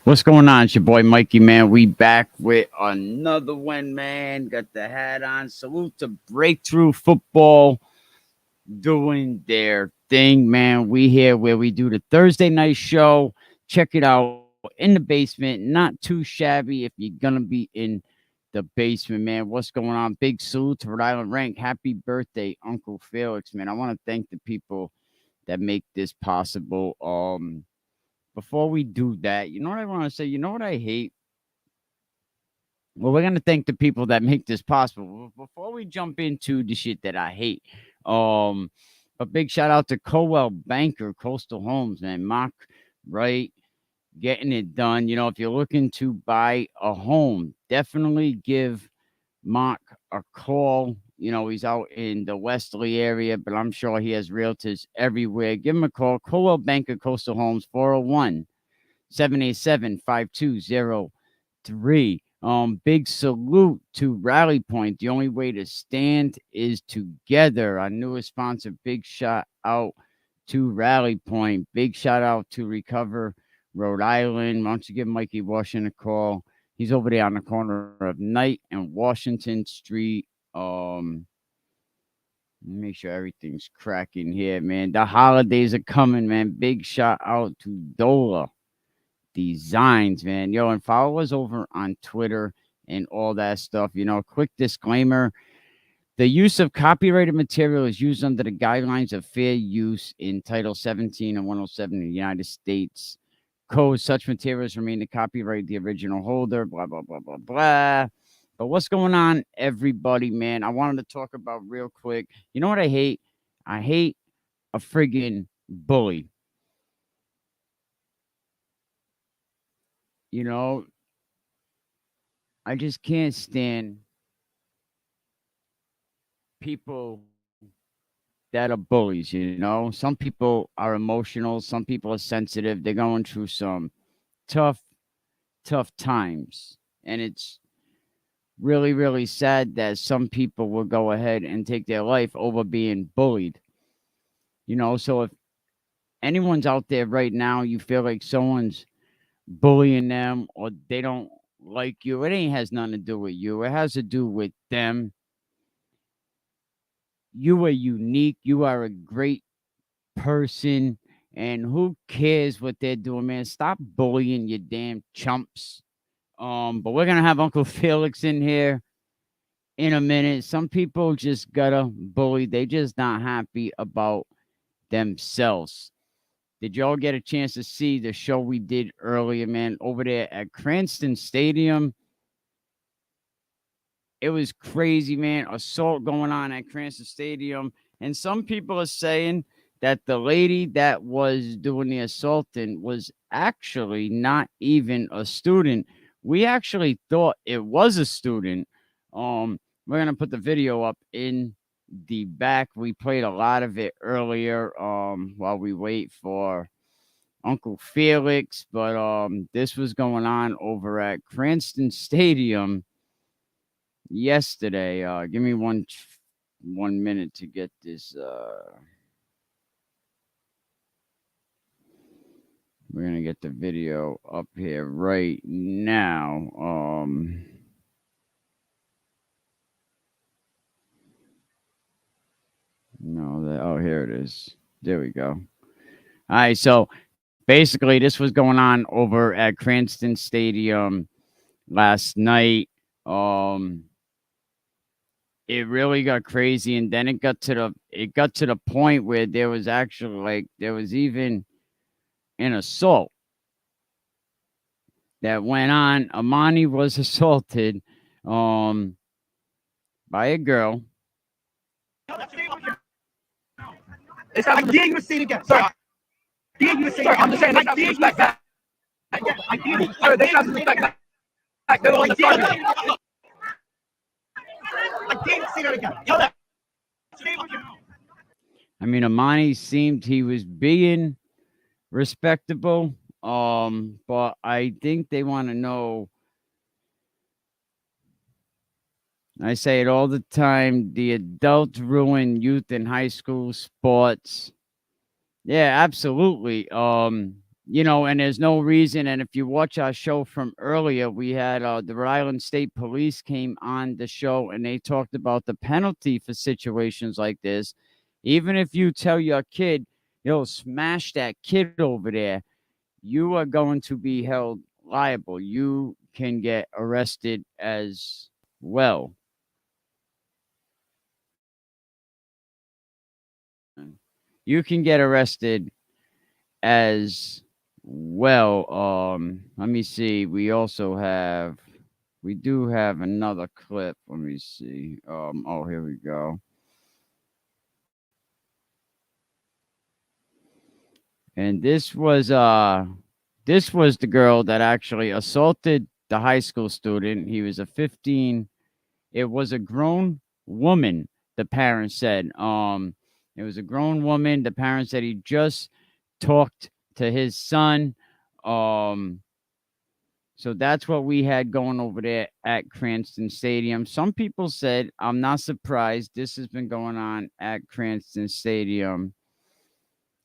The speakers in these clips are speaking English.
What's going on? It's your boy Mikey, man. We back with another one, man. Got the hat on. Salute to Breakthrough Football doing their thing, man. We here where we do the Thursday night show. Check it out in the basement. Not too shabby if you're gonna be in the basement, man. What's going on? Big salute to Rhode Island Rank. Happy birthday, Uncle Felix, man. I want to thank the people that make this possible. Before we do that, you know what I want to say? You know what I hate? Well, we're going to thank the people that make this possible. Before we jump into the shit that I hate, um, a big shout out to Coldwell Banker, Coastal Homes, man. Mock, right? Getting it done. You know, if you're looking to buy a home, definitely give Mock a call. You know, he's out in the Westerly area, but I'm sure he has realtors everywhere. Give him a call. Coldwell Banker, Coastal Homes, 401 787 5203. Big salute to Rally Point. The only way to stand is together. Our newest sponsor, big shout out to Rally Point. Big shout out to Recover Rhode Island. Why don't you give Mikey Washington a call? He's over there on the corner of Knight and Washington Street. Make sure everything's cracking here, man. The holidays are coming, man. Big shout out to Dola Designs, man. Yo, and follow us over on Twitter and all that stuff. You know, quick disclaimer: the use of copyrighted material is used under the guidelines of fair use in Title 17 and 107 of the United States Code. Such materials remain the copyright of the original holder, blah, blah, blah, blah, blah. But what's going on, everybody, man? I wanted to talk about real quick. You know what I hate? I hate a friggin' bully. You know, I just can't stand people that are bullies, you know? Some people are emotional, some people are sensitive. They're going through some tough, tough times. And it's really, really sad that some people will go ahead and take their life over being bullied. You know, so if anyone's out there right now, you feel like someone's bullying them or they don't like you, it ain't has nothing to do with you. It has to do with them. You are unique. You are a great person. And who cares what they're doing, man? Stop bullying you damn chumps. But we're gonna have Uncle Felix in here in a minute. Some people just gotta bully. They just not happy about themselves. Did y'all get a chance to see the show we did earlier, man? Over there at Cranston Stadium. It was crazy, man. Assault going on at Cranston Stadium. And some people are saying that the lady that was doing the assaulting was actually not even a student. We actually thought it was a student. We're gonna put the video up in the back. We played a lot of it earlier while we wait for Uncle Felix, but this was going on over at Cranston Stadium yesterday. Give me 1 minute to get this. We're gonna get the video up here right now. No, oh, here it is. There we go. All right, so basically, this was going on over at Cranston Stadium last night. It really got crazy, and then it got to the point where there was actually there was even an assault that went on. Amani was assaulted um by a girl. I dare you to say it again. Sorry. I dare you to say it again. I'm just saying, like, respect that. I dare you. Sir, they have to respect that. They're on the target. I dare you to say that again. Yell that. I mean, Amani seemed he was being respectable. But I think they want to know. I say it all the time. The adults ruin youth and high school sports. Yeah, absolutely. and there's no reason. And if you watch our show from earlier, we had the Rhode Island State Police came on the show and they talked about the penalty for situations like this. Even if you tell your kid, smash that kid over there, you are going to be held liable. You can get arrested as well. You can get arrested as well. Let me see. We do have another clip. Let me see. Oh, here we go. And this was the girl that actually assaulted the high school student. He was a 15. It was a grown woman, the parents said. It was a grown woman. The parents said he just talked to his son. So that's what we had going over there at Cranston Stadium. Some people said, I'm not surprised. This has been going on at Cranston Stadium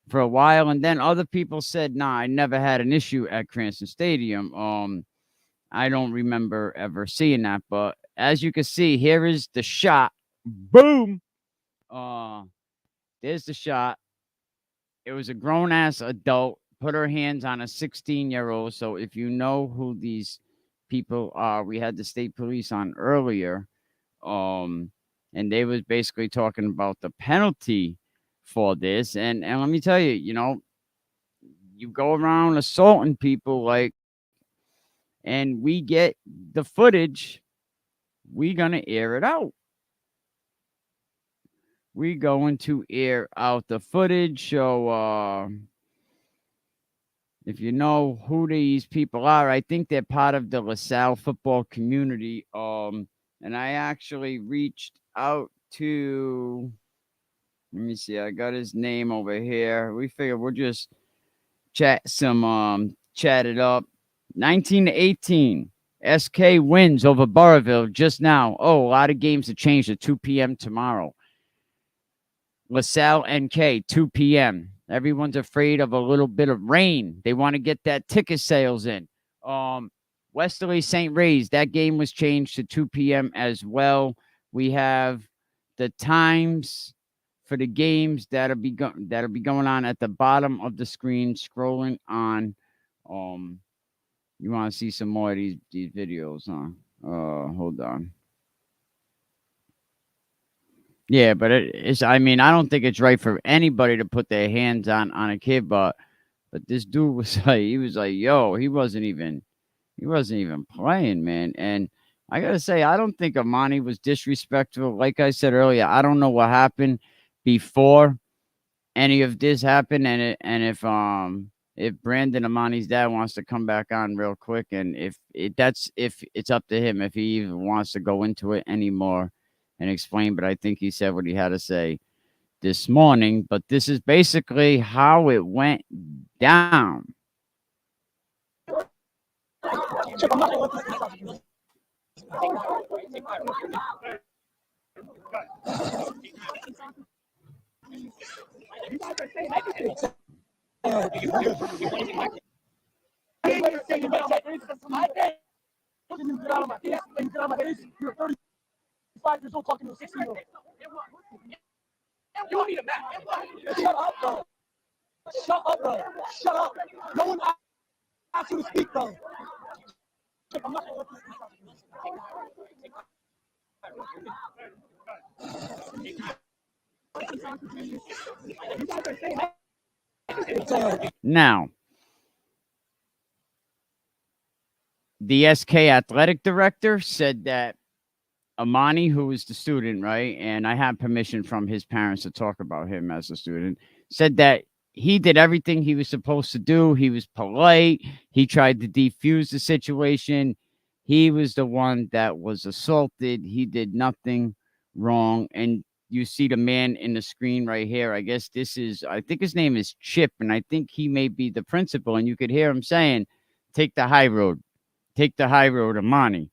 for a while. And then other people said, nah, I never had an issue at Cranston Stadium. I don't remember ever seeing that. But as you can see, here is the shot. Boom. There's the shot. It was a grown ass adult put her hands on a 16-year-old. So if you know who these people are, we had the state police on earlier. And they was basically talking about the penalty for this. And let me tell you, you go around assaulting people and we get the footage, we gonna air it out. We going to air out the footage. So if you know who these people are, I think they're part of the LaSalle football community. And I actually reached out to, let me see, I got his name over here. We figured we'll just chat it up. 19-18. SK wins over Burrillville just now. Oh, a lot of games have changed to 2 p.m. tomorrow. LaSalle NK, 2 p.m. Everyone's afraid of a little bit of rain. They want to get that ticket sales in. Westerly St. Ray's, that game was changed to 2 p.m. as well. We have the times for the games that'll be going on at the bottom of the screen. Scrolling on. You want to see some more of these videos, huh? Hold on. Yeah, but it's. I mean, I don't think it's right for anybody to put their hands on a kid, but this dude was like, he was like, yo, he wasn't even playing, man. And I gotta say, I don't think Amani was disrespectful. Like I said earlier, I don't know what happened before any of this happened, and if Brandon Amani's dad wants to come back on real quick, and if it's up to him if he even wants to go into it anymore and explain. But I think he said what he had to say this morning. But this is basically how it went down. You're 35 years old talking to a 16-year-old. You don't need a map. Shut up, bro. Shut up, bro. Shut up. No one asked you to speak, bro. I'm not gonna let you. Now, the SK athletic director said that Amani, who is the student, right, and I have permission from his parents to talk about him as a student, said that he did everything he was supposed to do. He was polite. He tried to defuse the situation. He was the one that was assaulted. He did nothing wrong. And you see the man in the screen right here. I guess I think his name is Chip, and I think he may be the principal. And you could hear him saying, take the high road. Take the high road, Amani.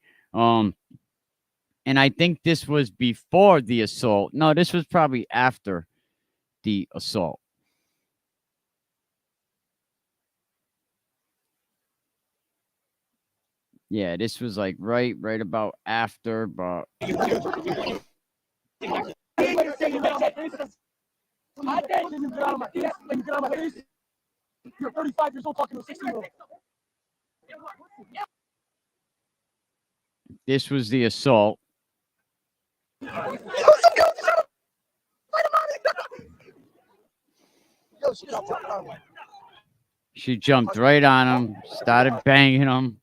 And I think this was before the assault. No, this was probably after the assault. Yeah, this was like right about after, but You're 35 years old talking to a 16-year-old. this was the assault. She jumped right on him, started banging him.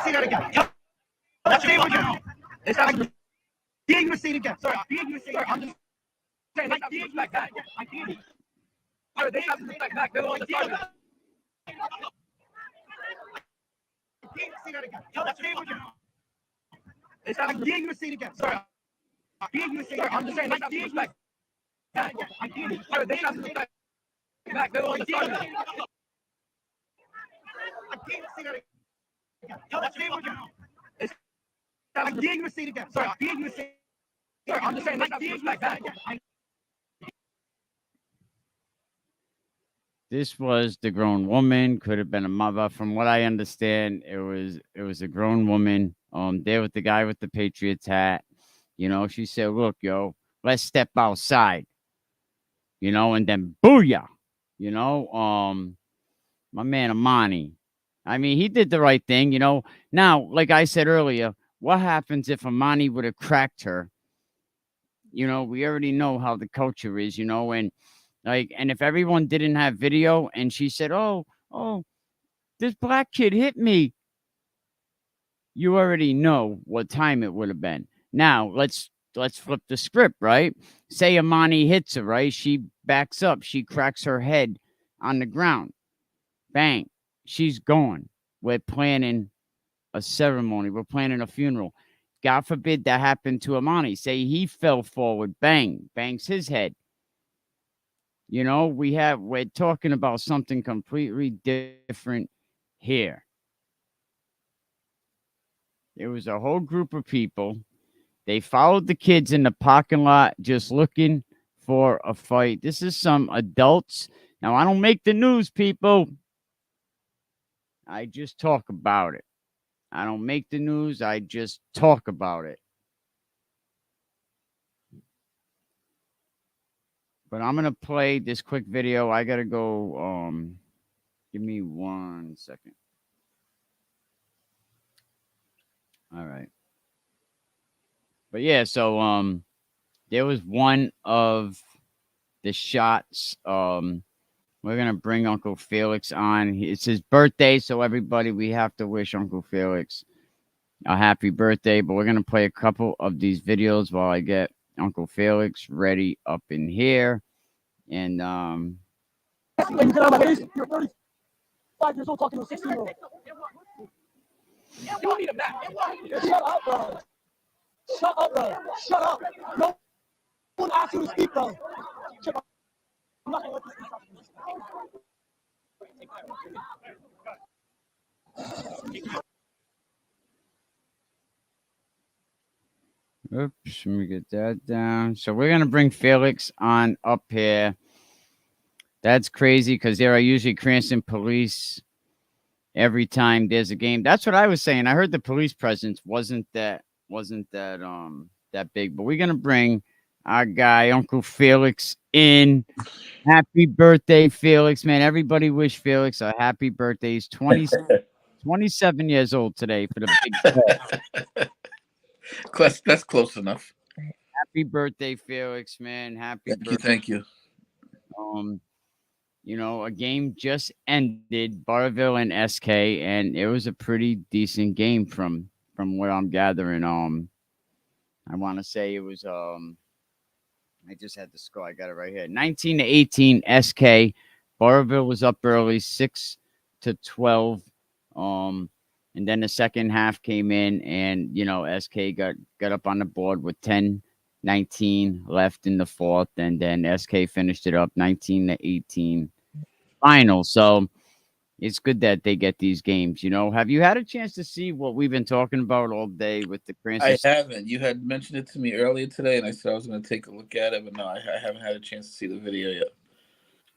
See that again. Let's see it again. It's not being you see it again. Sorry, being you see it. I'm just saying, like being like that. I can't. Sorry, they have to like that. They're on the side. See that again. Let's see it again. It's not being you see it again. Sorry, being you see it. I'm just saying, like being like that. I can't. Sorry, they have to like that. They're on the side. I can't see that again. Let's see it again. It's not being you see it again. Sorry, being you see it. Sorry, I'm just saying, like being like that. This was the grown woman, could have been a mother. From what I understand, it was a grown woman. There with the guy with the Patriots hat. You know, she said, "Look, yo, let's step outside." You know, and then booyah. You know, my man Amani. I mean, he did the right thing. You know, now, like I said earlier, what happens if Amani would have cracked her? You know, we already know how the culture is. You know, and like, and if everyone didn't have video and she said, "Oh, this black kid hit me," you already know what time it would have been. Now, let's flip the script, right? Say Amani hits her, right? She backs up, she cracks her head on the ground. Bang. She's gone. We're planning a ceremony. We're planning a funeral. God forbid that happened to Amani. Say he fell forward, bang, bangs his head. You know, we're talking about something completely different here. It was a whole group of people. They followed the kids in the parking lot just looking for a fight. This is some adults. Now, I don't make the news, people. I just talk about it. I don't make the news. I just talk about it. But I'm going to play this quick video. I got to go. Give me 1 second. All right. But yeah, so there was one of the shots. We're gonna bring Uncle Felix on. It's his birthday, so everybody, we have to wish Uncle Felix a happy birthday. But we're gonna play a couple of these videos while I get Uncle Felix ready up in here. And You're 35 years old talking to a 16-year-old. You need a map. Shut up, bro. Shut up, bro. Shut up. No one asked you to speak, bro. I'm not gonna let this oops, let me get that down. So we're gonna bring Felix on up here. That's crazy because there are usually Cranston police every time there's a game. That's what I was saying. I heard the police presence wasn't that that big. But we're gonna bring our guy Uncle Felix in. Happy birthday, Felix, man. Everybody wish Felix a happy birthday. He's 27 years old today for the big That's close enough. happy birthday, Felix, man. Happy birthday. Thank you. You know, a game just ended, Barville and SK, and it was a pretty decent game from what I'm gathering. I want to say it was I just had the score. I got it right here. 19-18 SK. Barville was up early, 6-12. And then the second half came in, and you know, SK got up on the board with 10 19 left in the fourth, and then SK finished it up 19-18 final. So it's good that they get these games. Have you had a chance to see what we've been talking about all day with the I Francis? haven't. You had mentioned it to me earlier today, and I said I was going to take a look at it, but no, I haven't had a chance to see the video yet.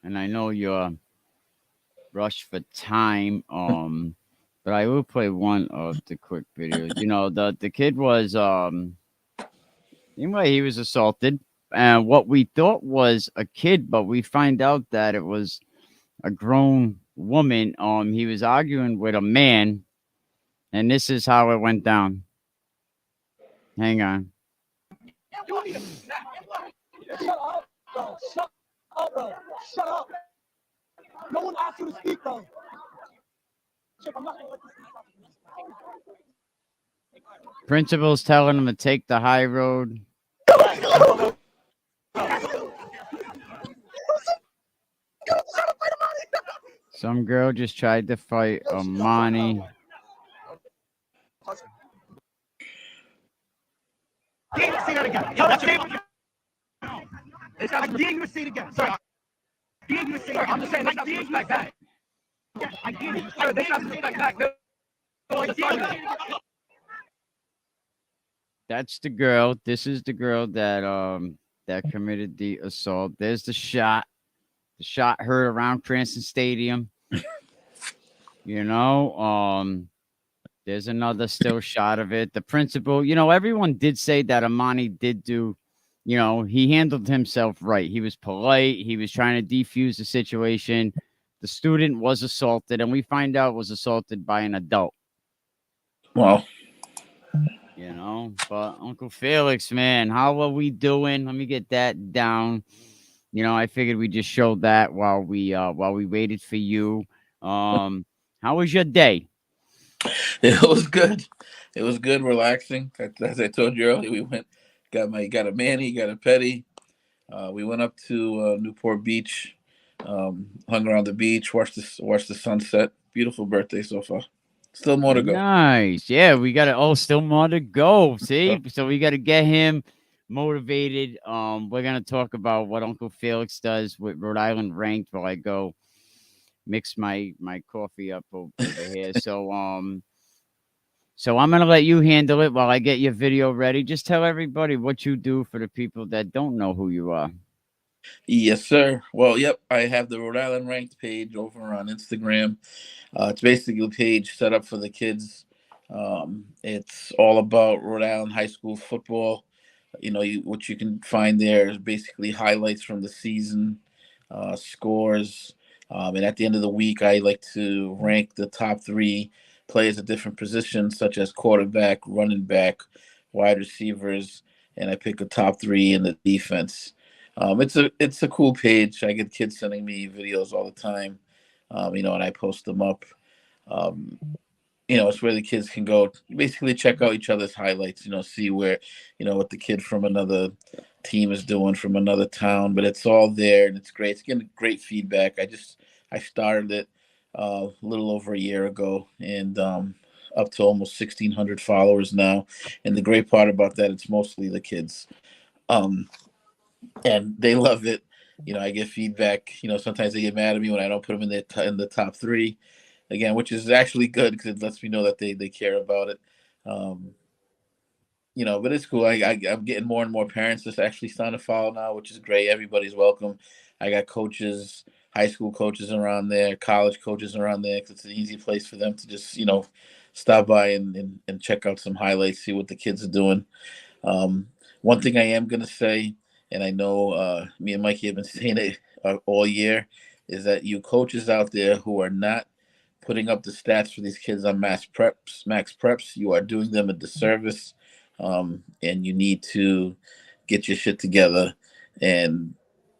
And I know you're rushed for time, but I will play one of the quick videos. The kid was anyway, he was assaulted, and what we thought was a kid, but we find out that it was a grown woman. He was arguing with a man, and this is how it went down. Hang on. You need to shut up, bro. Shut up, bro. Shut up. No one asked you to speak, bro. Chip, I'm not gonna let you speak. Principal's telling him to take the high road. Some girl just tried to fight Amani. Say that again. Yo, that's your name. It's not like you say it again. Sorry. You say it. I'm just saying, like you like that. Yeah, I get it. Sorry, they not say like that. That's the girl. This is the girl that committed the assault. There's the shot. The shot heard around Cranston Stadium. There's another still shot of it. The principal, everyone did say that Amani did do, he handled himself right. He was polite. He was trying to defuse the situation. The student was assaulted, and we find out was assaulted by an adult. Wow. But Uncle Felix, man, how are we doing? Let me get that down. I figured we just showed that while we waited for you. How was your day? It was good. It was good, relaxing. As I told you earlier, we got a Manny, got a Petty. We went up to Newport Beach, hung around the beach, watched the sunset. Beautiful birthday so far. Still more to go. Nice. Yeah, we got still more to go. See? So we got to get him motivated. We're going to talk about what Uncle Felix does with Rhode Island Ranked while I go mix my coffee up over here. So I'm going to let you handle it while I get your video ready. Just tell everybody what you do for the people that don't know who you are. Yes, sir. Well, yep, I have the Rhode Island Ranked page over on Instagram. It's basically a page set up for the kids. It's all about Rhode Island high school football. What you can find there is basically highlights from the season, scores. And at the end of the week, I like to rank the top 3 players at different positions, such as quarterback, running back, wide receivers, and I pick a top 3 in the defense. It's a cool page. I get kids sending me videos all the time, and I post them up. It's where the kids can go basically check out each other's highlights, see where, what the kid from another team is doing from another town, but it's all there and it's great. It's getting great feedback. I started it a little over a year ago and up to almost 1,600 followers now. And the great part about that, it's mostly the kids. And they love it. I get feedback. Sometimes they get mad at me when I don't put them in the top 3. Again, which is actually good because it lets me know that they care about it. But it's cool. I'm getting more and more parents that's actually starting to follow now, which is great. Everybody's welcome. I got coaches, high school coaches around there, college coaches around there, because it's an easy place for them to just, stop by and check out some highlights, see what the kids are doing. One thing I am going to say, and I know me and Mikey have been saying it all year, is that you coaches out there who are not putting up the stats for these kids on max preps, you are doing them a disservice, and you need to get your shit together and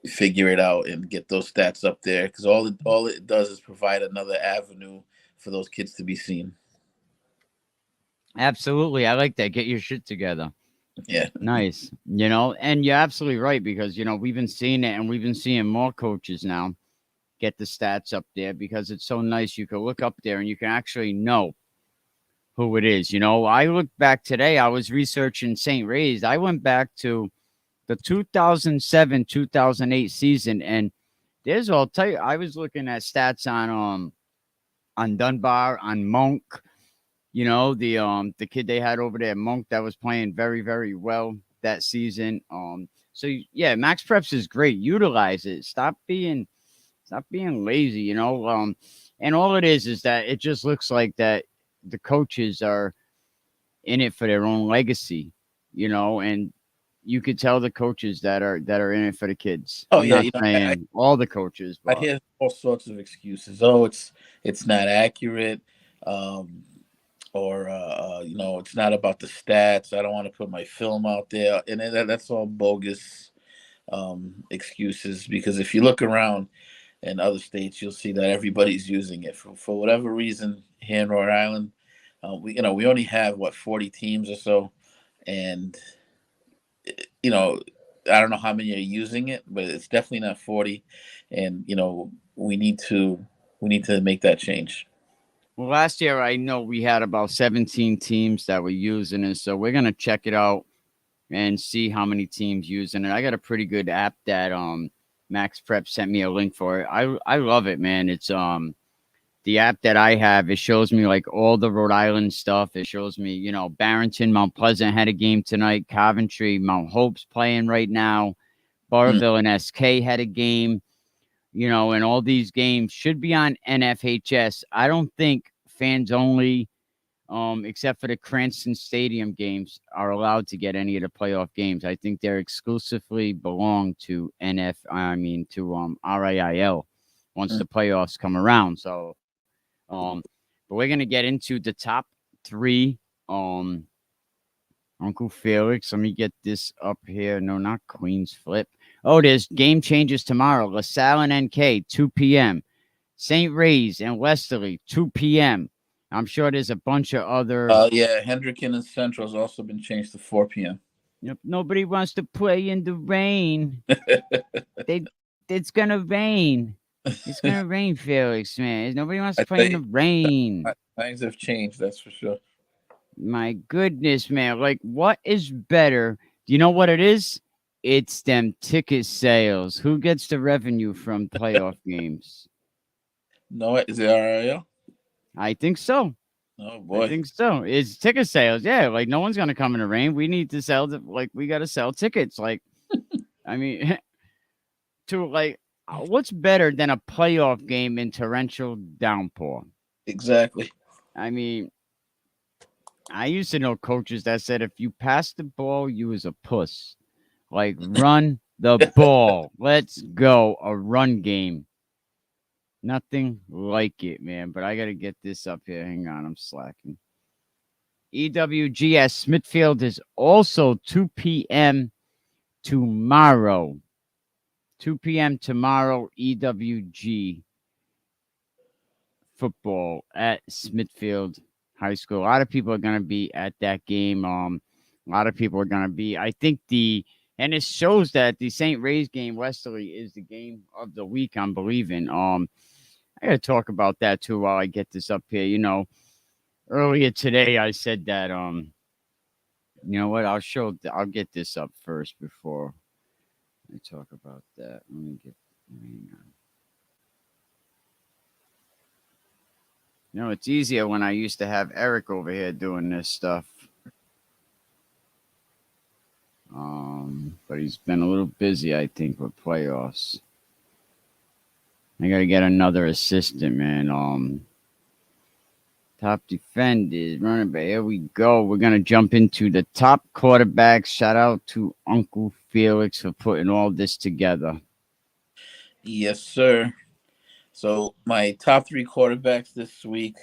figure it out and get those stats up there, because all it does is provide another avenue for those kids to be seen. Absolutely. I like that. Get your shit together. Yeah. Nice. And you're absolutely right, because, we've been seeing it, and we've been seeing more coaches now get the stats up there, because it's so nice. You can look up there and you can actually know who it is. I looked back today. I was researching St. Ray's. I went back to the 2007-2008 season, and I'll tell you, I was looking at stats on Dunbar, on Monk. The kid they had over there, Monk, that was playing very, very well that season. So yeah, Max Preps is great. Utilize it. Stop being lazy. And all it is that it just looks like that the coaches are in it for their own legacy. And you could tell the coaches that are in it for the kids. Oh I'm yeah, not saying all the coaches, I but hear all sorts of excuses. Oh, it's not accurate, um, or it's not about the stats. I don't want to put my film out there, and that's all bogus excuses. Because if you look around in other states, you'll see that everybody's using it for whatever reason. Here in Rhode Island, we only have 40 teams or so, and you know, I don't know how many are using it, but it's definitely not 40. And we need to make that change. well, last year I know we had about 17 teams that were using it, so we're gonna check it out and see how many teams using it. I got a pretty good app that Max Prep sent me a link for it. I love it, man. It's the app that I have. It shows me like all the Rhode Island stuff. It shows me, Barrington, Mount Pleasant had a game tonight. Coventry, Mount Hope's playing right now. Mm. Barville and SK had a game. And all these games should be on NFHS. I don't think fans only, except for the Cranston Stadium games, are allowed to get any of the playoff games. I think they're exclusively belong to RAIL once Mm. the playoffs come around. So, but we're gonna get into the top three. Uncle Felix, let me get this up here. No, not Queen's Flip. Oh, there's game changes tomorrow. LaSalle and NK, 2 p.m. St. Ray's and Westerly, 2 p.m. I'm sure there's a bunch of other. Yeah, Hendricken and Central has also been changed to 4 p.m. Yep, nobody wants to play in the rain. It's gonna rain. It's gonna rain, Felix, man. Nobody wants to play in the rain. Things have changed, that's for sure. My goodness, man. Like, what is better? Do you know what it is? It's them ticket sales. Who gets the revenue from playoff games? No, is it RIL? I think so. Oh I boy. think so. It's ticket sales. Yeah, like no one's gonna come in the rain. We need to sell we gotta sell tickets. Like, I mean, what's better than a playoff game in torrential downpour? Exactly. I mean, I used to know coaches that said if you pass the ball, you was a puss. Like, run the ball. Let's go. A run game. Nothing like it, man. But I got to get this up here. Hang on. I'm slacking. EWGS Smithfield is also 2 p.m. tomorrow. 2 p.m. tomorrow, EWG football at Smithfield High School. A lot of people are going to be at that game. A lot of people are going to be. I think and it shows that the St. Ray's game, Westerly, is the game of the week, I'm believing. I got to talk about that too while I get this up here. Earlier today I said that, you know what? I'll get this up first before I talk about that. Hang on. It's easier when I used to have Eric over here doing this stuff. But he's been a little busy, I think, with playoffs. I gotta get another assistant, man. Top defenders, running back. Here we go. We're gonna jump into the top quarterbacks. Shout out to Uncle Felix for putting all this together. Yes, sir. So my top three quarterbacks this week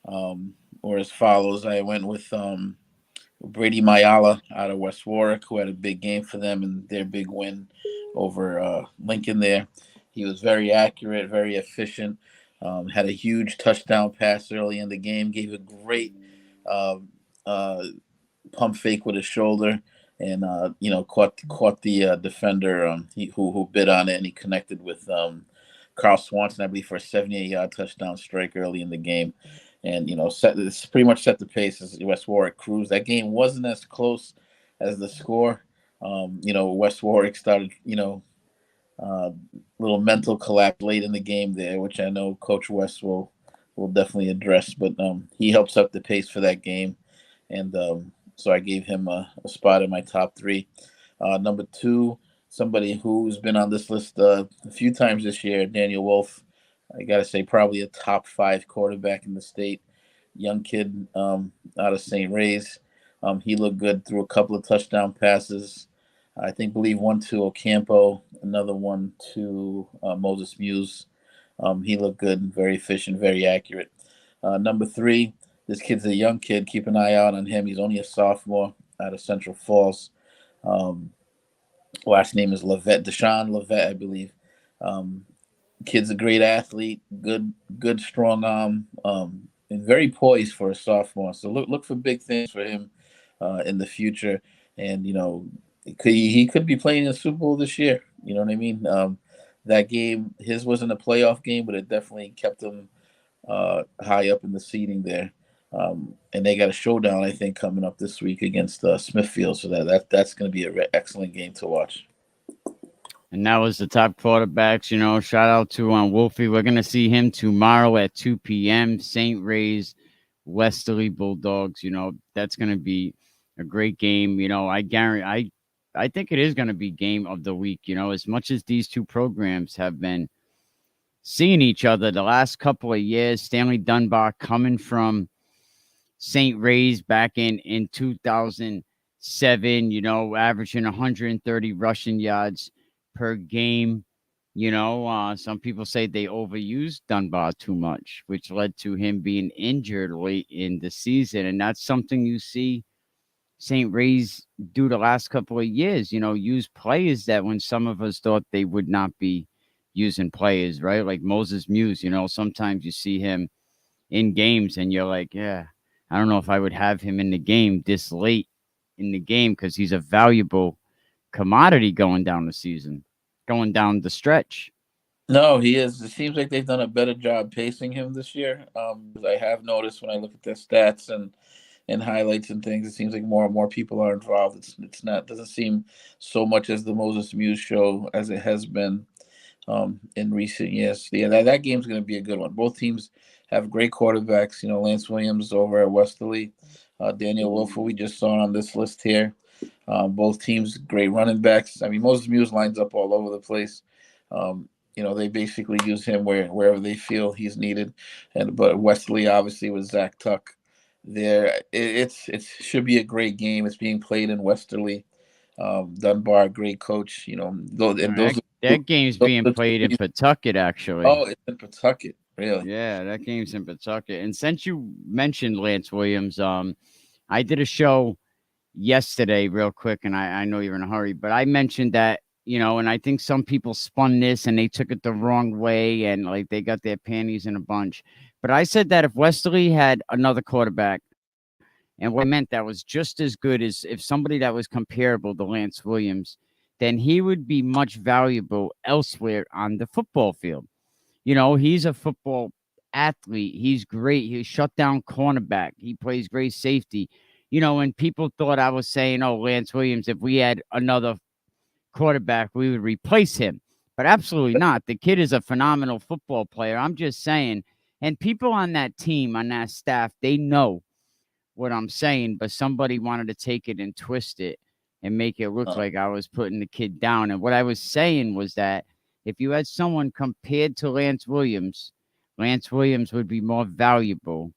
were as follows. I went with Brady Mayala out of West Warwick, who had a big game for them and their big win over Lincoln there. He was very accurate, very efficient, had a huge touchdown pass early in the game, gave a great pump fake with his shoulder, and caught the defender who bit on it, and he connected with Carl Swanson, I believe, for a 78-yard touchdown strike early in the game. And pretty much set the pace as West Warwick cruised. That game wasn't as close as the score West Warwick started, uh, little mental collapse late in the game there, which I know Coach West will definitely address. But he helps up the pace for that game, and so I gave him a spot in my top three. Number two, somebody who's been on this list a few times this year, Daniel Wolf. I gotta say, probably a top five quarterback in the state. Young kid out of St. Ray's. He looked good through a couple of touchdown passes. Believe one to Ocampo, another one to Moses Muse. He looked good, very efficient, very accurate. Number three, this kid's a young kid. Keep an eye out on him. He's only a sophomore out of Central Falls. Um, Last name is Levette, Deshaun Levette, I believe. Um, Kid's a great athlete, good strong arm, and very poised for a sophomore. So look for big things for him in the future. And he could be playing in the Super Bowl this year. You know what I mean? That game, his wasn't a playoff game, but it definitely kept him high up in the seeding there. And they got a showdown, I think, coming up this week against Smithfield. So that's going to be an excellent game to watch. And that was the top quarterbacks. Shout out to Wolfie. We're going to see him tomorrow at 2 p.m. St. Ray's, Westerly Bulldogs. That's going to be a great game. I guarantee, I think it is going to be game of the week. As much as these two programs have been seeing each other the last couple of years, Stanley Dunbar coming from St. Ray's back in 2007, averaging 130 rushing yards per game. Some people say they overused Dunbar too much, which led to him being injured late in the season. And that's something you see St. Ray's do the last couple of years, use players that when some of us thought they would not be using players, right? Like Moses Muse, sometimes you see him in games and you're like, yeah, I don't know if I would have him in the game this late in the game because he's a valuable commodity going down the season, going down the stretch. No, he is. It seems like they've done a better job pacing him this year. I have noticed when I look at their stats and highlights and things, it seems like more and more people are involved. It's not doesn't seem so much as the Moses Muse show as it has been in recent years. Yeah, that game's going to be a good one. Both teams have great quarterbacks. Lance Williams over at Westerly, Daniel Wolf, who we just saw on this list here. Both teams great running backs. I mean, Moses Muse lines up all over the place. They basically use him wherever they feel he's needed. But Westerly obviously with Zach Tuck there. It should be a great game. It's being played in Westerly. Dunbar, great coach. That game's being played in Pawtucket, actually. Oh, it's in Pawtucket, really? Yeah, that game's in Pawtucket. And since you mentioned Lance Williams, I did a show yesterday real quick, and I know you're in a hurry, but I mentioned that, and I think some people spun this and they took it the wrong way and like they got their panties in a bunch. But I said that if Westerly had another quarterback, and what I meant that was just as good as if somebody that was comparable to Lance Williams, then he would be much valuable elsewhere on the football field. He's a football athlete. He's great. He's shut down cornerback. He plays great safety. And people thought I was saying, oh, Lance Williams, if we had another quarterback, we would replace him. But absolutely not. The kid is a phenomenal football player. I'm just saying. And people on that team, on that staff, they know what I'm saying, but somebody wanted to take it and twist it and make it look like I was putting the kid down. And what I was saying was that if you had someone compared to Lance Williams would be more valuable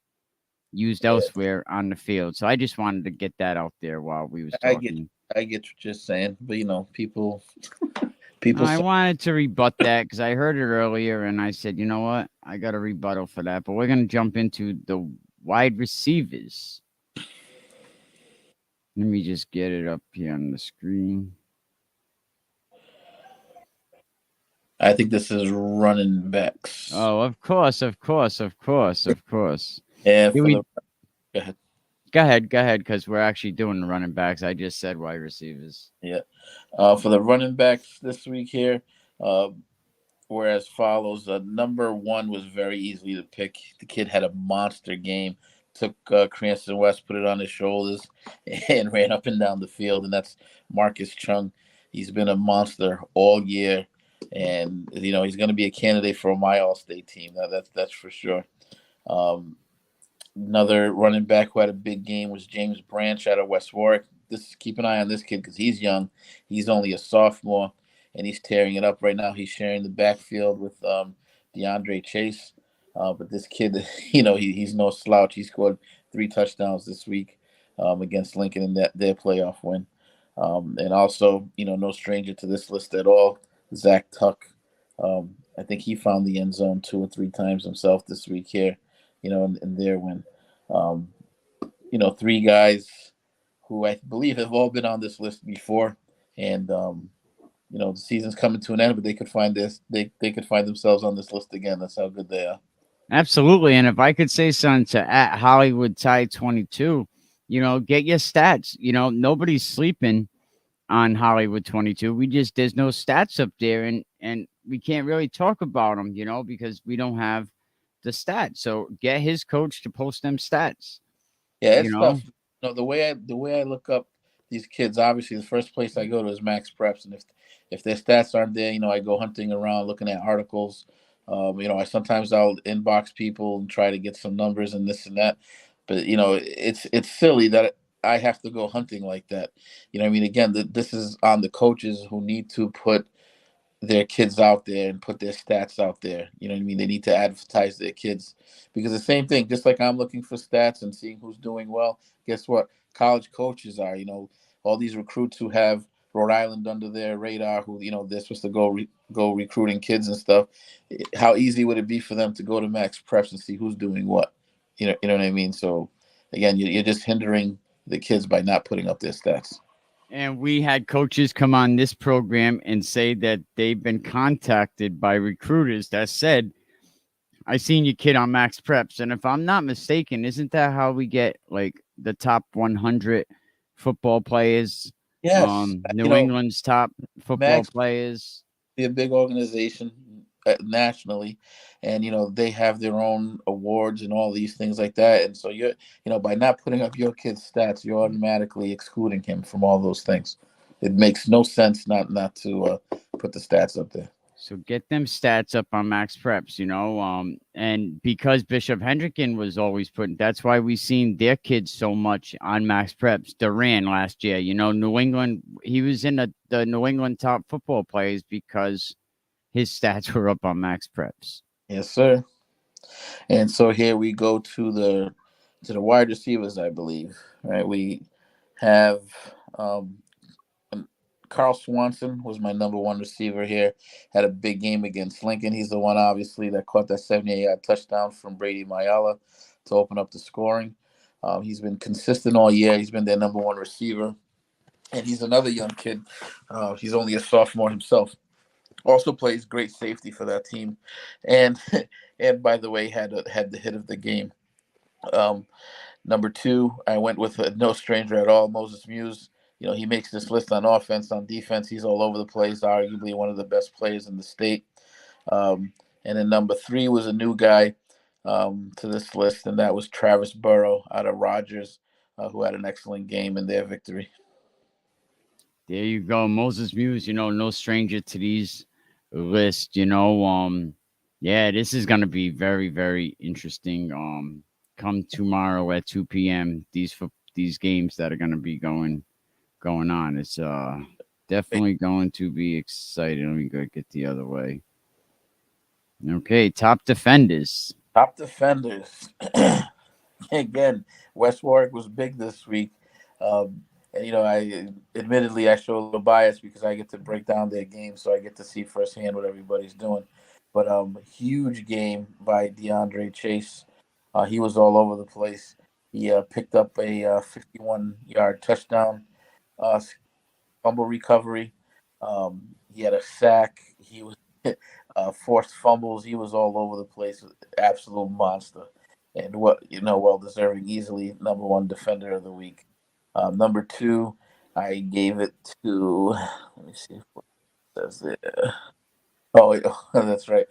used elsewhere on the field. So I just wanted to get that out there while we was talking. I get what you're saying, but people. I wanted to rebut that because I heard it earlier, and I said, you know what, I got a rebuttal for that. But we're gonna jump into the wide receivers. Let me just get it up here on the screen. I think this is running backs. Oh, of course. Yeah. Go ahead, because we're actually doing the running backs. I just said wide receivers. Yeah. For the running backs this week here, were as follows. Number one was very easily to pick. The kid had a monster game. took Cranston West, put it on his shoulders, and ran up and down the field. And that's Marcus Chung. He's been a monster all year, and he's going to be a candidate for my All-State team. That's for sure. Um, Another running back who had a big game was James Branch out of West Warwick. Keep an eye on this kid because he's young. He's only a sophomore, and he's tearing it up right now. He's sharing the backfield with DeAndre Chase. But this kid, he's no slouch. He scored 3 touchdowns this week against Lincoln in their playoff win. And also, no stranger to this list at all, Zach Tuck. I think he found the end zone 2 or 3 times himself this week here, in their win. Um, 3 guys who I believe have all been on this list before, and the season's coming to an end, but they could find this. They could find themselves on this list again. That's how good they are. Absolutely. And if I could say something to at Hollywood Tide 22, get your stats. Nobody's sleeping on Hollywood 22. There's no stats up there, and we can't really talk about them, because we don't have the stats. So get his coach to post them stats. Yeah, You it's know, tough. The way I look up these kids, obviously the first place I go to is Max Preps, and if their stats aren't there, I go hunting around looking at articles. I'll inbox people and try to get some numbers and this and that. But it's silly that I have to go hunting like that. I mean, again, this is on the coaches who need to put their kids out there and put their stats out there. You know what I mean? They need to advertise their kids because the same thing, just like I'm looking for stats and seeing who's doing well, guess what? College coaches are, all these recruits who have Rhode Island under their radar, who, they're supposed to go recruiting kids and stuff. How easy would it be for them to go to Max Preps and see who's doing what? You know what I mean? So again, you're just hindering the kids by not putting up their stats. and we had coaches come on this program and say that they've been contacted by recruiters that said, I seen your kid on Max Preps. And if I'm not mistaken, isn't that how we get like the top 100 football players? Yes, New England's top football Max players. be a big organization nationally, and they have their own awards and all these things like that. And so by not putting up your kid's stats, you're automatically excluding him from all those things. It makes no sense not to put the stats up there. So get them stats up on Max Preps, and because Bishop Hendricken was always putting, that's why we seen their kids so much on Max Preps. Duran last year, New England, he was in the New England top football players because his stats were up on Max Preps. Yes, sir. And so here we go to the wide receivers, I believe. Right, we have um, Carl Swanson was my number one receiver here. Had a big game against Lincoln. He's the one, obviously, that caught that 78-yard touchdown from Brady Mayala to open up the scoring. He's been consistent all year. He's been their number one receiver. And he's another young kid. He's only a sophomore himself. Also plays great safety for that team. And and by the way, had the hit of the game. Um, Number 2, I went with no stranger at all, Moses Muse. He makes this list on offense, on defense. He's all over the place, arguably one of the best players in the state. And then number 3 was a new guy to this list, and that was Travis Burrow out of Rogers, who had an excellent game in their victory. There you go, Moses Muse. No stranger to these lists. Yeah, this is gonna be very, very interesting. Come tomorrow at 2 p.m. These games that are gonna be going on. It's definitely going to be exciting. Let me go get the other way. Okay, top defenders. Top defenders. Again, West Warwick was big this week. And I admittedly I show a little bias because I get to break down their game, so I get to see firsthand what everybody's doing. But huge game by DeAndre Chase. He was all over the place. He picked up a 51-yard touchdown, uh, fumble recovery. He had a sack. He was forced fumbles. He was all over the place. Absolute monster, and well deserving, easily number one defender of the week. Number 2, I gave it to. Let me see what it says there. Oh, that's right.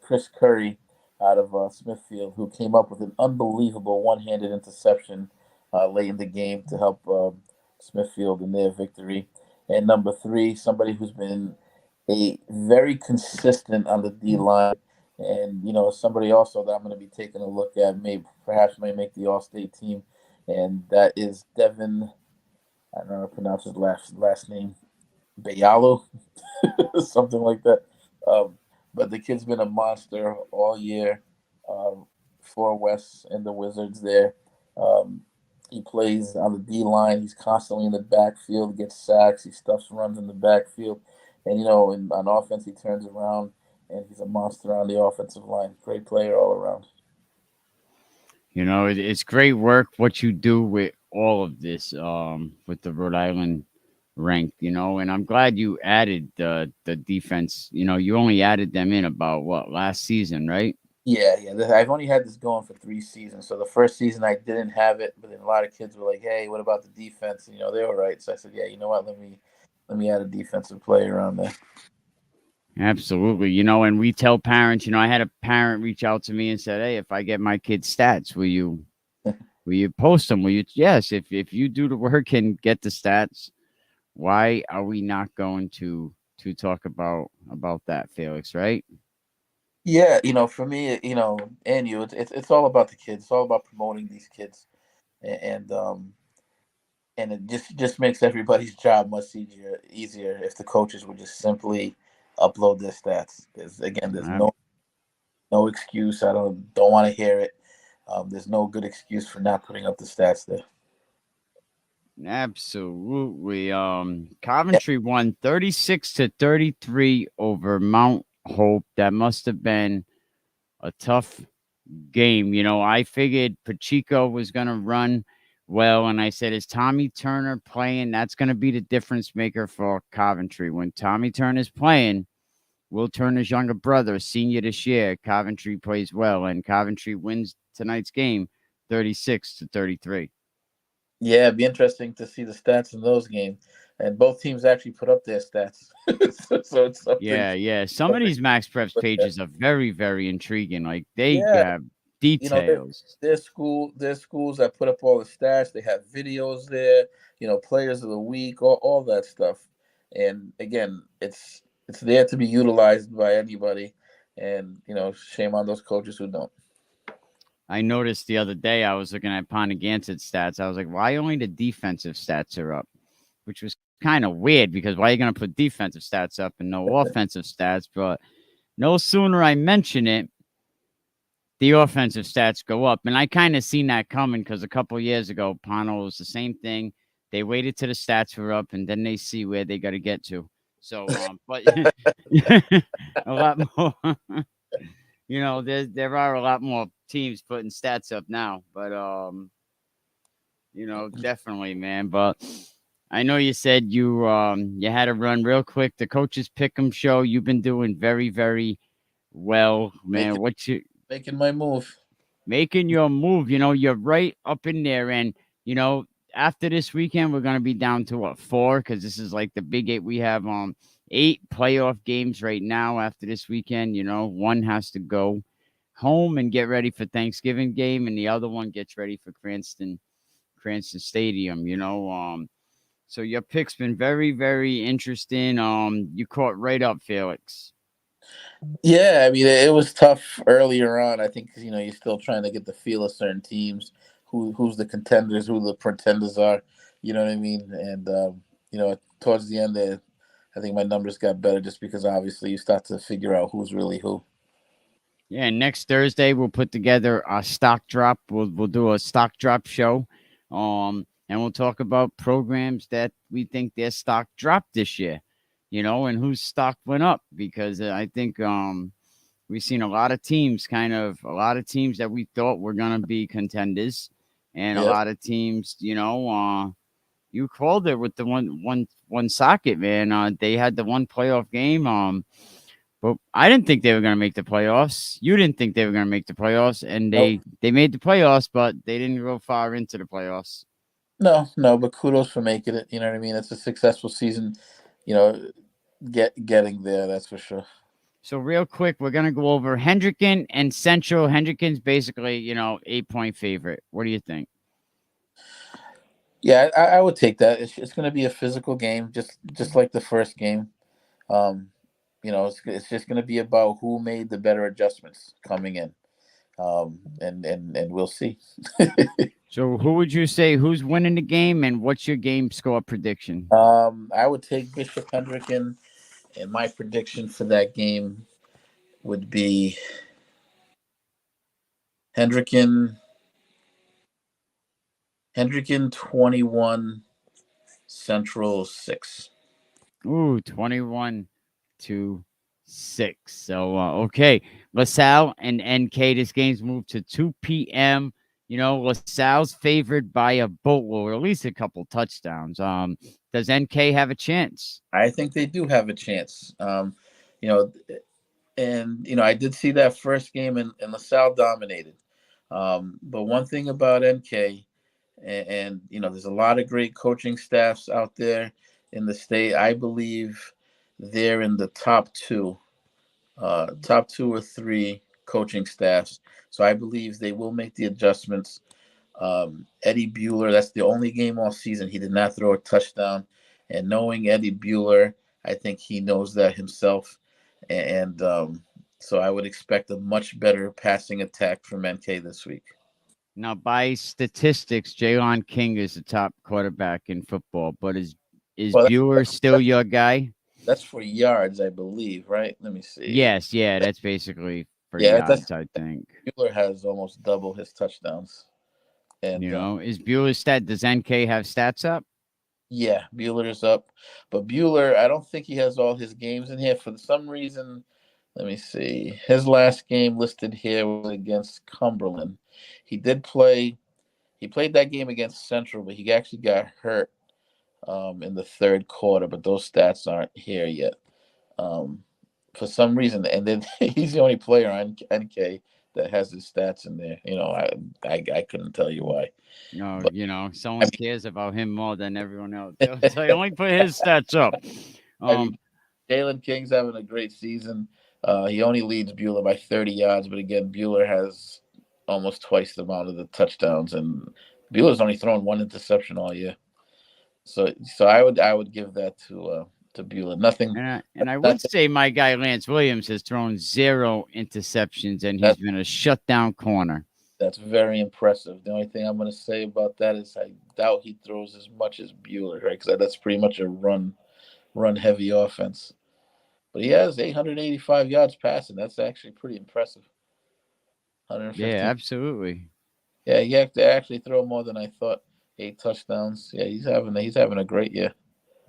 Chris Curry. out of Smithfield, who came up with an unbelievable one-handed interception late in the game to help Smithfield in their victory. And number three, somebody who's been a very consistent on the D line, and somebody also that I'm going to be taking a look at, maybe perhaps may make the All-State team, and that is Devin. I don't know how to pronounce his last name, Bayalo, something like that. Um, but the kid's been a monster all year um, for West and the Wizards there. Um, he plays on the D line. He's constantly in the backfield, gets sacks. He stuffs runs in the backfield. And, on offense, he turns around and he's a monster on the offensive line. Great player all around. It's great work what you do with all of this, with the Rhode Island ranked, and I'm glad you added the defense. You only added them in about what, last season, right? Yeah, yeah. I've only had this going for 3 seasons. So the first season I didn't have it, but then a lot of kids were like, "Hey, what about the defense?" And, they were right. So I said, "Yeah, you know what? Let me add a defensive player on there." Absolutely. And we tell parents, I had a parent reach out to me and said, "Hey, if I get my kids stats, will you post them? Will you?" Yes, if you do the work and get the stats, why are we not going to talk about that, Felix, right? Yeah, for me, and it's all about the kids. It's all about promoting these kids, and and it just makes everybody's job much easier if the coaches would just simply upload their stats. There's Ab- no excuse. I don't want to hear it. There's no good excuse for not putting up the stats there. Absolutely. Yeah, Coventry won 36-33 over Mount Hope. That must have been a tough game. I figured Pacheco was going to run well, and I said, is Tommy Turner playing? That's going to be the difference maker for Coventry. When Tommy Turner's playing, Will Turner's younger brother, senior this year, Coventry plays well, and Coventry wins tonight's game 36-33. yeah, it'd be interesting to see the stats in those games, and both teams actually put up their stats, so it's something Yeah, yeah. Some of something these Max Preps to look at. pages are very, very intriguing. Like they Yeah, have you know, there, details. there's schools that put up all the stats. They have videos there, players of the week, all that stuff. And again, it's there to be utilized by anybody. And shame on those coaches who don't. I noticed the other day I was looking at Pontiganset's stats. I was like, why only the defensive stats are up? Which was kind of weird because why are you going to put defensive stats up and no offensive stats? But no sooner I mention it, the offensive stats go up. And I kind of seen that coming because a couple years ago, Pono was the same thing. They waited till the stats were up and then they see where they got to get to. So, but a lot more. There are a lot more teams putting stats up now, but definitely, man. But I know you said you had to run real quick. The coaches pick'em show. You've been doing very, very well, man. Making What you making my move. making your move? You're right up in there, and you know after this weekend we're gonna be down to what, 4, because this is like the big 8. We have 8 playoff games right now. After this weekend, one has to go home and get ready for Thanksgiving game, and the other one gets ready for Cranston Stadium. So your pick's been very, very interesting. You caught right up, Felix. Yeah, I mean it was tough earlier on. I think 'cause, you're still trying to get the feel of certain teams, who's the contenders, who the pretenders are. You know what I mean? And towards the end there, I think my numbers got better just because obviously you start to figure out who's really who. Yeah, next Thursday we'll put together a stock drop. We'll do a stock drop show. And we'll talk about programs that we think their stock dropped this year, and whose stock went up because I think we've seen a lot of teams that we thought were gonna be contenders, and a Yep. lot of teams, you called it with the one socket, man. They had the one playoff game. But I didn't think they were going to make the playoffs. You didn't think they were going to make the playoffs, and Nope. they made the playoffs, but they didn't go far into the playoffs. No, no, but kudos for making it. You know what I mean? It's a successful season. You know, getting there. That's for sure. So real quick, we're gonna go over Hendricken and Central. Hendricken's basically, 8-point favorite. What do you think? Yeah, I would take that. It's going to be a physical game, just like the first game. Um, it's just going to be about who made the better adjustments coming in, and we'll see. So who would you say who's winning the game, and what's your game score prediction? I would take Bishop Hendricken, and my prediction for that game would be Hendricken Hendricken 21, Central 6. Ooh, 21-6. So okay, LaSalle and NK. This game's moved to 2 p.m. LaSalle's favored by a boatload, or at least a couple touchdowns. Does NK have a chance? I think they do have a chance. You know, and I did see that first game, and LaSalle dominated. But one thing about NK, and there's a lot of great coaching staffs out there in the state. I believe they're in the top two or three coaching staffs. So I believe they will make the adjustments. Eddie Bueller, that's the only game all season he did not throw a touchdown. And knowing Eddie Bueller, I think he knows that himself. And so I would expect a much better passing attack from NK this week. Now, by statistics, Jaylon King is the top quarterback in football, but is Well, Bueller still your guy? that's for yards, I believe, right? Let me see. Yes, yeah, that's basically for Yeah, that's yards, I think. Bueller has almost double his touchdowns. And Is Bueller's does NK have stats up? yeah, Bueller is up. But Bueller, I don't think he has all his games in here. For some reason, let me see. His last game listed here was against Cumberland. He did play, he played that game against Central, but he actually got hurt in the third quarter, but those stats aren't here yet. Um, for some reason, and then he's the only player on NK that has his stats in there. I couldn't tell you why. No, But I someone cares about him more than everyone else. So he only put his stats up. I mean, Um, Jalen King's having a great season. He only leads Bueller by 30 yards, but again, Bueller has almost twice the amount of the touchdowns, and Bueller's only thrown one interception all year. So I would give that to Bueller. Nothing, and I would nothing. say my guy Lance Williams has thrown 0 interceptions, and he's That been a shutdown corner. that's very impressive. The only thing I'm going to say about that is I doubt he throws as much as Bueller, right? Because that's pretty much a run heavy offense. But he has 885 yards passing. That's actually pretty impressive. Yeah, 115. absolutely. Yeah, he have to actually throw more than I thought. 8 touchdowns. Yeah, he's having a great year.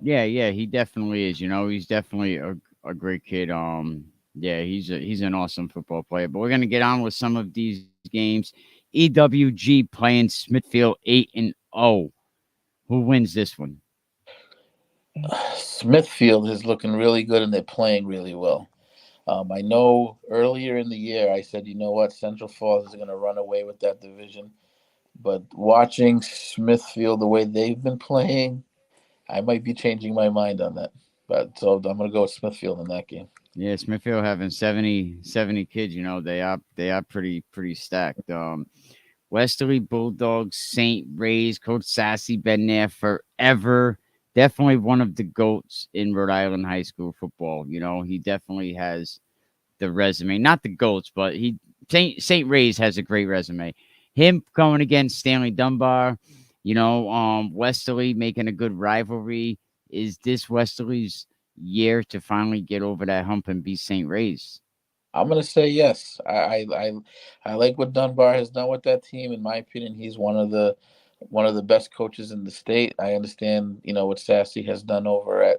Yeah, he definitely is. He's definitely a great kid. Yeah, he's an awesome football player. But we're gonna get on with some of these games. EWG playing Smithfield 8-0. Who wins this one? Smithfield is looking really good and they're playing really well. I know earlier in the year I said, you know what, Central Falls is going to run away with that division. But watching Smithfield the way they've been playing, I might be changing my mind on that. But so I'm going to go with Smithfield in that game. Yeah, Smithfield having 70 kids. They are pretty stacked. Westerly Bulldogs, St. Ray's, Coach Sassy been there forever. Definitely one of the goats in Rhode Island high school football. He definitely has the resume. Not the goats, but he St. Ray's has a great resume. Him going against Stanley Dunbar, Westerly making a good rivalry. Is this Westerly's year to finally get over that hump and beat St. Ray's? I'm going to say yes. I like what Dunbar has done with that team. In my opinion, he's one of the best coaches in the state. I understand, what Sassy has done over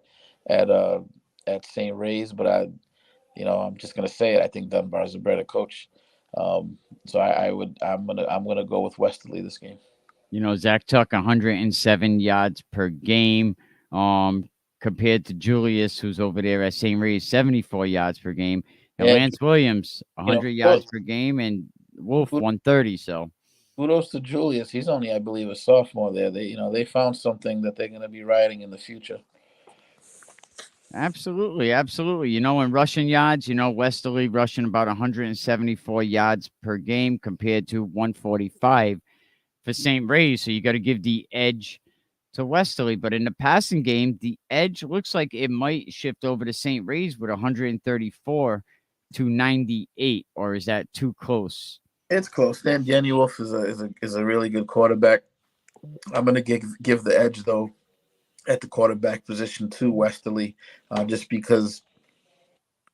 at uh at St. Ray's, but I'm just gonna say it. I think Dunbar is a better coach. So I'm gonna go with Westerly this game. Zach Tuck, 107 yards per game. Compared to Julius, who's over there at St. Mary's, 74 yards per game. And And Lance Williams, 100 yards kudos, per game, and Wolf, 130. So, kudos to Julius. He's only, I believe, a sophomore there. They found something that they're gonna be riding in the future. Absolutely, absolutely. In rushing yards, Westerly rushing about 174 yards per game compared to 145 for St. Ray's. So you got to give the edge to Westerly. But in the passing game, the edge looks like it might shift over to St. Ray's with 134 to 98, or is that too close? It's close. Dan Wolf is a really good quarterback. I'm going to give the edge though at the quarterback position to Westerly, just because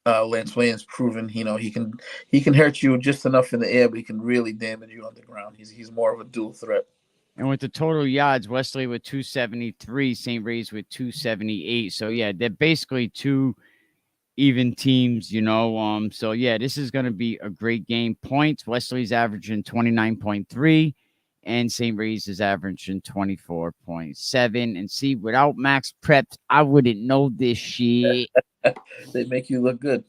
Lance Williams proven he can hurt you just enough in the air, but he can really damage you on the ground. He's more of a dual threat. And with the total yards, Wesley with 273, St. Ray's with 278. So yeah, they're basically two even teams. So yeah, this is gonna be a great game. Points, Wesley's averaging 29.3, and St. Ray's is averaging 24.7. And see, without Max Preps, I wouldn't know this shit. They make you look good.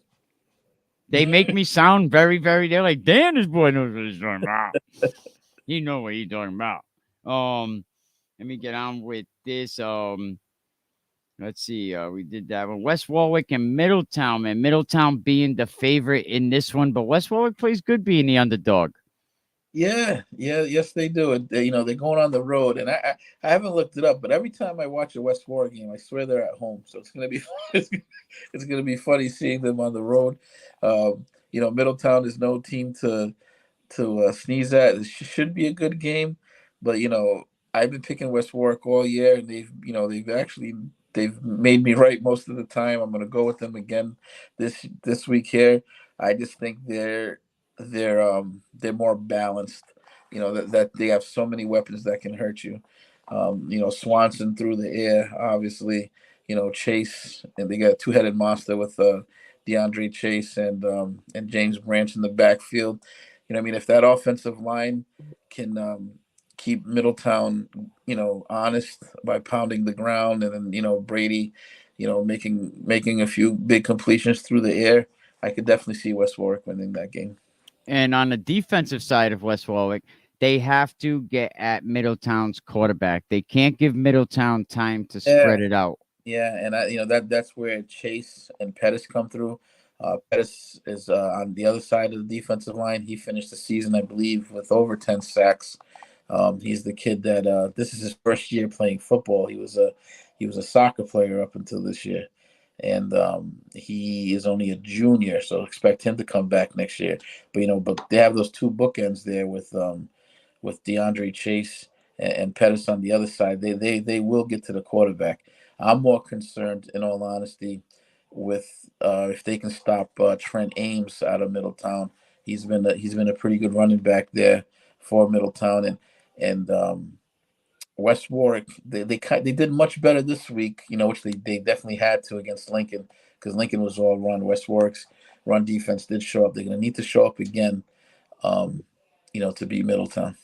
They make me sound very, very. They're like, Dan, this boy knows what he's talking about. He know what he's talking about. Let me get on with this. Let's see. We did that one. West Warwick and Middletown, man. Middletown being the favorite in this one, but West Warwick plays good being the underdog. Yeah, yes they do. They're going on the road, and I haven't looked it up, but every time I watch a West Warwick game, I swear they're at home. So it's gonna be it's gonna be funny seeing them on the road. Middletown is no team to sneeze at. It should be a good game, but I've been picking West Warwick all year, and they've made me right most of the time. I'm gonna go with them again this week here. I just think they're more balanced. That they have so many weapons that can hurt you. Swanson through the air, obviously. Chase, and they got a two-headed monster with DeAndre Chase and James Branch in the backfield. If that offensive line can keep Middletown, honest by pounding the ground, and then Brady, making a few big completions through the air, I could definitely see West Warwick winning that game. And on the defensive side of West Warwick, they have to get at Middletown's quarterback. They can't give Middletown time to Yeah, spread it out. yeah, and that's where Chase and Pettis come through. Pettis is on the other side of the defensive line. He finished the season, I believe, with over 10 sacks. He's the kid that this is his first year playing football. He was a soccer player up until this year, and he is only a junior, so expect him to come back next year. But they have those two bookends there with DeAndre Chase and Pettis on the other side. They will get to the quarterback. I'm more concerned, in all honesty, with if they can stop Trent Ames out of Middletown. He's been a pretty good running back there for Middletown, and West Warwick. They did much better this week, which they definitely had to against Lincoln, because Lincoln was all run. West Warwick's run defense did show up. They're going to need to show up again, to beat Middletown.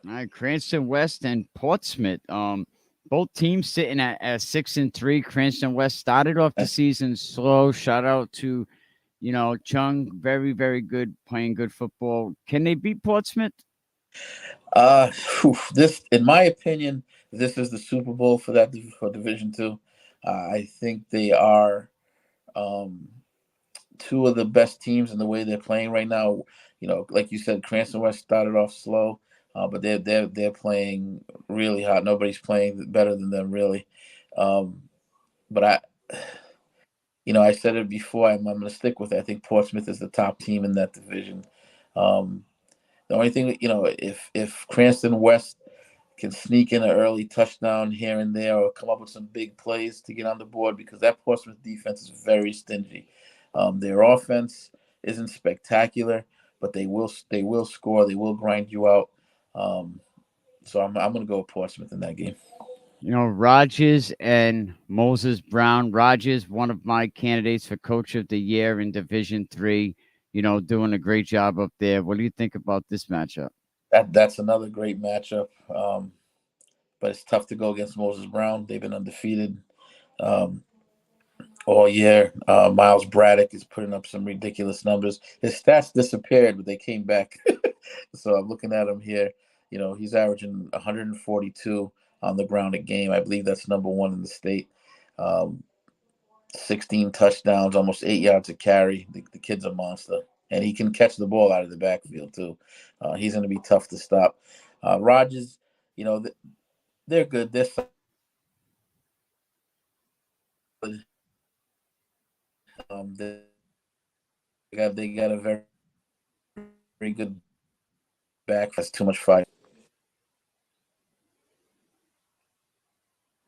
All right, Cranston West and Portsmouth. Both teams sitting at 6-3. Cranston West started off the season slow. Shout out to Chung, very very good, playing good football. Can they beat Portsmouth? Uh, this, in my opinion, this is the Super Bowl for Division Two. I think they are um, two of the best teams in the way they're playing right now. Like you said, Cranston West started off slow, but they're playing really hot. Nobody's playing better than them, really. Um, but I said it before. I'm going to stick with it. I think Portsmouth is the top team in that division. Um, the only thing, if Cranston West can sneak in an early touchdown here and there, or come up with some big plays to get on the board, because that Portsmouth defense is very stingy. Their offense isn't spectacular, but they will score. They will grind you out. Um, so I'm going to go with Portsmouth in that game. Rogers and Moses Brown. Rogers, one of my candidates for Coach of the Year in Division Three. Doing a great job up there. What do you think about this matchup? That's another great matchup. But it's tough to go against Moses Brown. They've been undefeated um, all year. Miles Braddock is putting up some ridiculous numbers. His stats disappeared, but they came back. So I'm looking at him here. He's averaging 142 on the ground a game. I believe that's number one in the state. Um, 16 touchdowns, almost 8 yards a carry. The kid's a monster, and he can catch the ball out of the backfield too. He's going to be tough to stop. Rodgers, they're good. They're solid. They got a very, very good back. That's too much fire.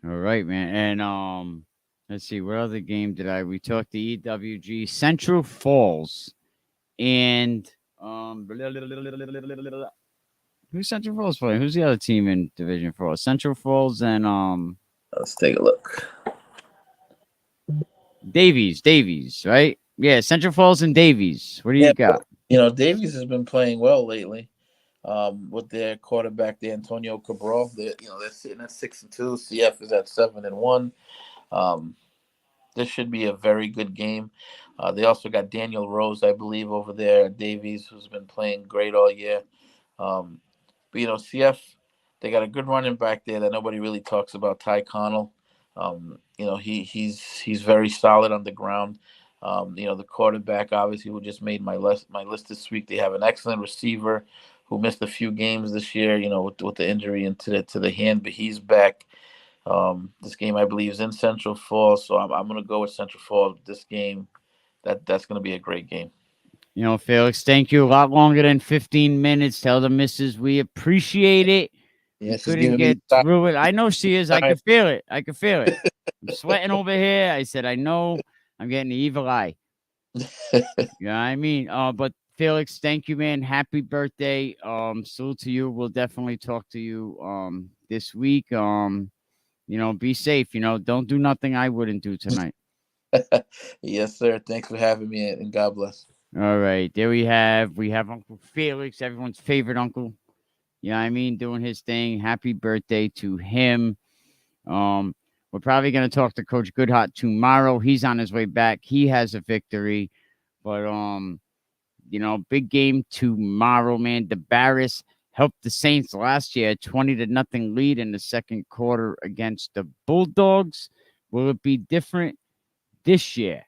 All right, man. And let's see, what other game we talked to EWG Central Falls and who's Central Falls playing? Who's the other team in Division 4? Central Falls and let's take a look. Davies, right? Yeah, Central Falls and Davies. What do you got? Davies has been playing well lately. With their quarterback, the Antonio Cabral, they're sitting at 6-2. CF is at 7-1. This should be a very good game. They also got Daniel Rose, I believe, over there at Davies, who's been playing great all year. But CF, they got a good running back there that nobody really talks about, Ty Connell. He's very solid on the ground. The quarterback, obviously, who just made my list this week. They have an excellent receiver who missed a few games this year, with the injury to the hand, but he's back. This game, I believe, is in Central Falls, so I'm going to go with Central Falls. This game, that's going to be a great game. Felix, thank you. A lot longer than 15 minutes. Tell the missus we appreciate it. Yeah, couldn't get through it. I know she is. I can feel it. I'm sweating over here. I said, I know. I'm getting the evil eye. You know what I mean? But Felix, thank you, man. Happy birthday. Salute to you. We'll definitely talk to you this week. Be safe. Don't do nothing I wouldn't do tonight. Yes, sir. Thanks for having me, and God bless. All right. There we have Uncle Felix, everyone's favorite uncle. You know what I mean? Doing his thing. Happy birthday to him. We're probably going to talk to Coach Goodhart tomorrow. He's on his way back. He has a victory. But, big game tomorrow, man. DeBarris helped the Saints last year, 20-0 lead in the second quarter against the Bulldogs. Will it be different this year?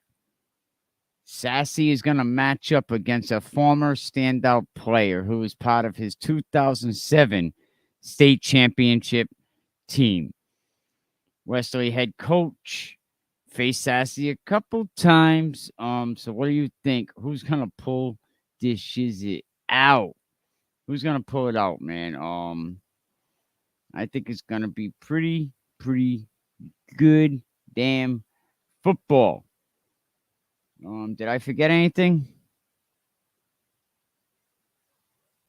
Sassy is going to match up against a former standout player who was part of his 2007 state championship team. Westerly head coach faced Sassy a couple times. So what do you think? Who's going to pull this shizzy out? Who's going to pull it out, man? I think it's going to be pretty good damn football. Did I forget anything?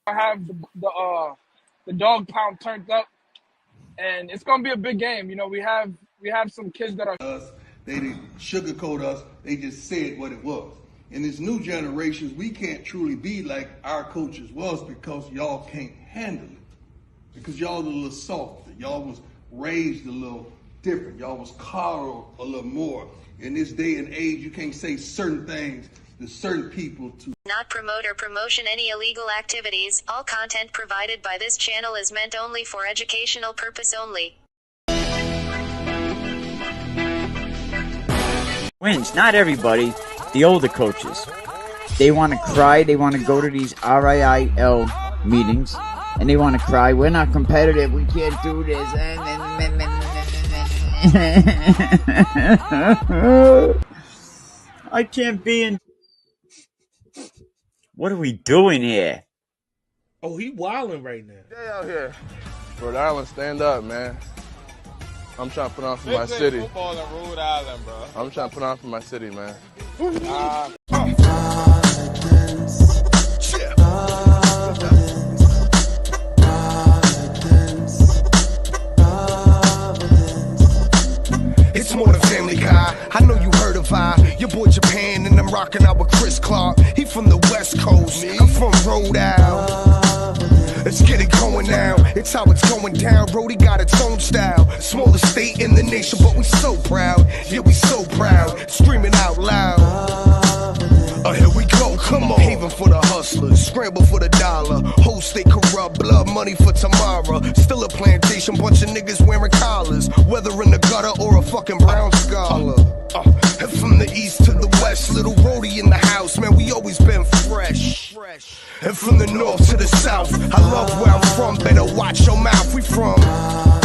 I have the dog pound turned up, and it's gonna be a big game. We have some kids that are they didn't sugarcoat us. They just said what it was. In this new generations, we can't truly be like our coaches was because y'all can't handle it. Because y'all a little softer. Y'all was raised a little different. Y'all was coddled a little more. In this day and age, you can't say certain things to certain people to not promote or promotion any illegal activities. All content provided by this channel is meant only for educational purpose only. Wins, not everybody, the older coaches. They want to cry, they want to go to these RIIL meetings, and they want to cry, we're not competitive, we can't do this. I can't be in. What are we doing here? Oh, he wilding right now. Day out here. Rhode Island, stand up, man. I'm trying to put on for my city. Football in Rhode Island, bro. I'm trying to put on for my city, man. It's more than Family Guy. I know you heard of your boy Japan, and I'm rocking out with Chris Clark. He from the West Coast. I'm from Rhode Island. Let's get it going now. It's how it's going down. Rhodey got its own style. Smallest state in the nation, but we so proud. Yeah, we so proud. Screaming out loud. Here we go, come on. Haven for the hustlers, scramble for the dollar. Whole state corrupt, blood money for tomorrow. Still a plantation, bunch of niggas wearing collars. Whether in the gutter or a fucking brown scholar. from the east to the west, little roadie in the house, man, we always been fresh. And from the north to the south, I love where I'm from, better watch your mouth, we from